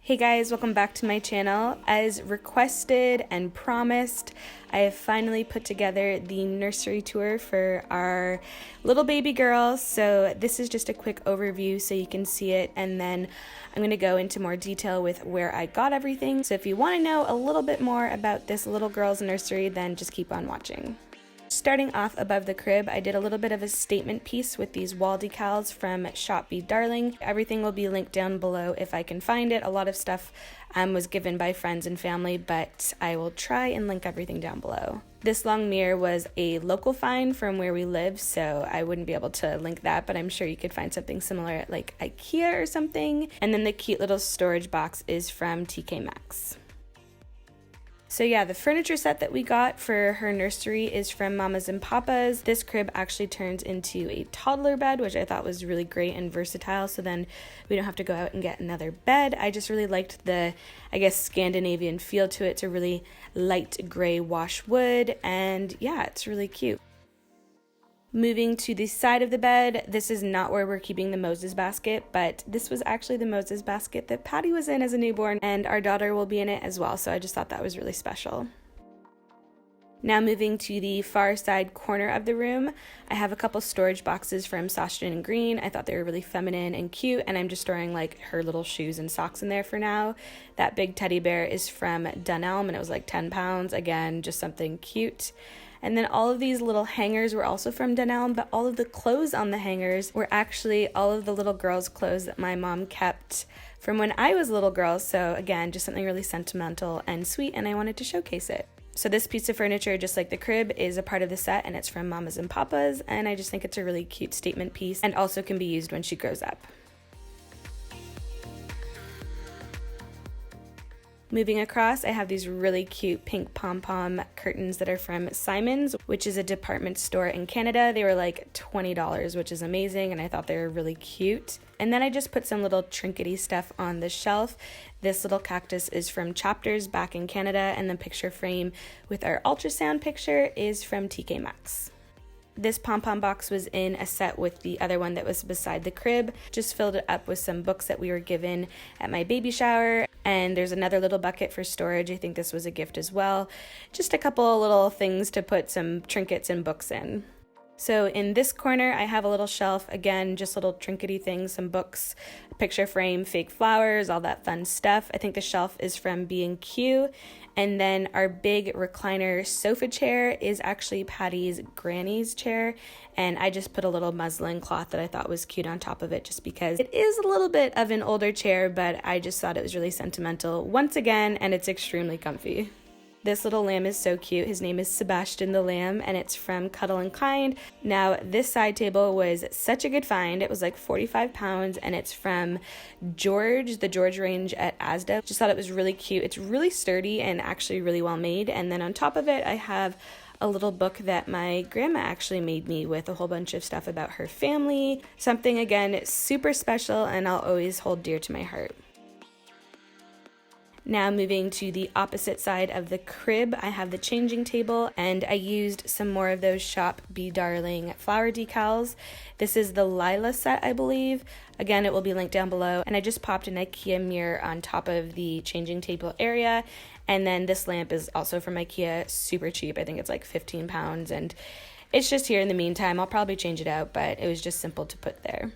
Hey guys, welcome back to my channel. As requested and promised, I have finally put together the nursery tour for our little baby girl. So this is just a quick overview so you can see it, and then I'm going to go into more detail with where I got everything. So if you want to know a little bit more about this little girl's nursery, then just keep on watching. Starting off above the crib, I did a little bit of a statement piece with these wall decals from Shop Be Darling. Everything will be linked down below if I can find it. A lot of stuff was given by friends and family, but I will try and link everything down below. This long mirror was a local find from where we live, so I wouldn't be able to link that, but I'm sure you could find something similar at like IKEA or something. And then the cute little storage box is from TK Maxx. So yeah, the furniture set that we got for her nursery is from Mamas and Papas. This crib actually turns into a toddler bed, which I thought was really great and versatile, so then we don't have to go out and get another bed. I just really liked the, I guess, Scandinavian feel to it. It's a really light gray wash wood, and yeah, it's really cute. Moving to the side of the bed, this is not where we're keeping the Moses basket, but this was actually the Moses basket that Patty was in as a newborn, and our daughter will be in it as well, so I just thought that was really special. Now moving to the far side corner of the room, I have a couple storage boxes from Sebastian Green. I thought they were really feminine and cute, and I'm just storing like her little shoes and socks in there for now. That big teddy bear is from Dunelm, and it was like 10 pounds. Again, just something cute. And then all of these little hangers were also from Dunelm, but all of the clothes on the hangers were actually all of the little girls' clothes that my mom kept from when I was a little girl. So again, just something really sentimental and sweet, and I wanted to showcase it. So this piece of furniture, just like the crib, is a part of the set, and it's from Mamas and Papas, and I just think it's a really cute statement piece and also can be used when she grows up. Moving across, I have these really cute pink pom-pom curtains that are from Simon's, which is a department store in Canada. They were like $20, which is amazing, and I thought they were really cute. And then I just put some little trinkety stuff on the shelf. This little cactus is from Chapters back in Canada, and the picture frame with our ultrasound picture is from TK Maxx. This pom-pom box was in a set with the other one that was beside the crib. Just filled it up with some books that we were given at my baby shower. And there's another little bucket for storage. I think this was a gift as well. Just a couple little things to put some trinkets and books in. So in this corner, I have a little shelf, again, just little trinkety things, some books, a picture frame, fake flowers, all that fun stuff. I think the shelf is from B&Q. And then our big recliner sofa chair is actually Patty's granny's chair. And I just put a little muslin cloth that I thought was cute on top of it, just because it is a little bit of an older chair, but I just thought it was really sentimental once again, and it's extremely comfy. This little lamb is so cute. His name is Sebastian the Lamb, and it's from Cuddle and Kind. Now, this side table was such a good find. It was like 45 pounds, and it's from George, the George range at Asda. Just thought it was really cute. It's really sturdy and actually really well made. And then on top of it, I have a little book that my grandma actually made me with a whole bunch of stuff about her family. Something, again, super special, and I'll always hold dear to my heart. Now moving to the opposite side of the crib, I have the changing table, and I used some more of those Shop Be Darling flower decals. This is the Lila set, I believe. Again, it will be linked down below, and I just popped an IKEA mirror on top of the changing table area. And then this lamp is also from IKEA, super cheap. I think it's like 15 pounds, and it's just here in the meantime. I'll probably change it out, but it was just simple to put there.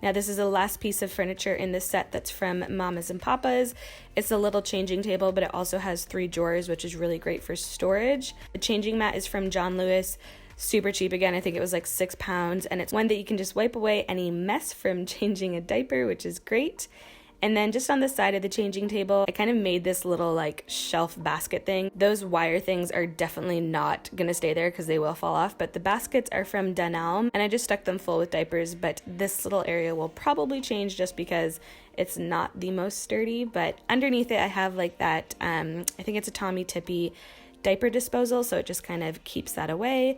Now this is the last piece of furniture in this set that's from Mamas and Papas. It's a little changing table, but it also has 3 drawers, which is really great for storage. The changing mat is from John Lewis, super cheap. Again, I think it was like 6 pounds, and it's one that you can just wipe away any mess from changing a diaper, which is great. And then just on the side of the changing table, I kind of made this little like shelf basket thing. Those wire things are definitely not gonna stay there because they will fall off, but the baskets are from Dunelm, and I just stuck them full with diapers, but this little area will probably change just because it's not the most sturdy. But underneath it, I have like that, I think it's a Tommy Tippy diaper disposal, so it just kind of keeps that away.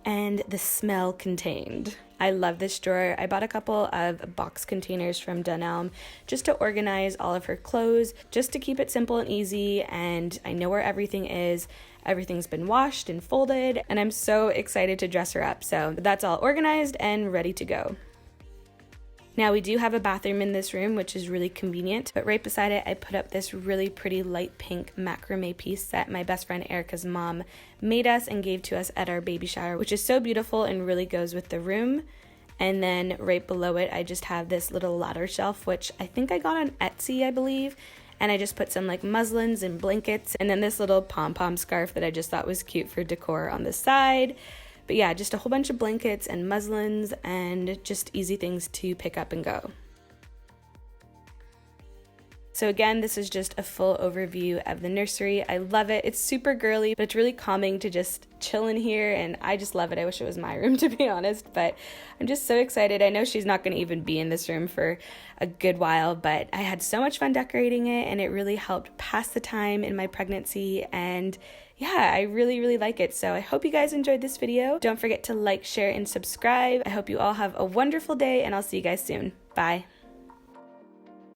And the smell contained. I love this drawer. I bought a couple of box containers from Dunelm just to organize all of her clothes, just to keep it simple and easy, and I know where everything is. Everything's been washed and folded, and I'm so excited to dress her up. So that's all organized and ready to go. Now we do have a bathroom in this room, which is really convenient, but right beside it I put up this really pretty light pink macrame piece that my best friend Erica's mom made us and gave to us at our baby shower, which is so beautiful and really goes with the room. And then right below it I just have this little ladder shelf, which I think I got on Etsy, I believe, and I just put some like muslins and blankets, and then this little pom-pom scarf that I just thought was cute for decor on the side. But yeah, just a whole bunch of blankets and muslins and just easy things to pick up and go. So again, this is just a full overview of the nursery. I love it. It's super girly, but it's really calming to just chill in here, and I just love it. I wish it was my room, to be honest, but I'm just so excited. I know she's not going to even be in this room for a good while, but I had so much fun decorating it, and it really helped pass the time in my pregnancy, and yeah, I really like it. So I hope you guys enjoyed this video. Don't forget to like, share, and subscribe. I hope you all have a wonderful day, and I'll see you guys soon. Bye.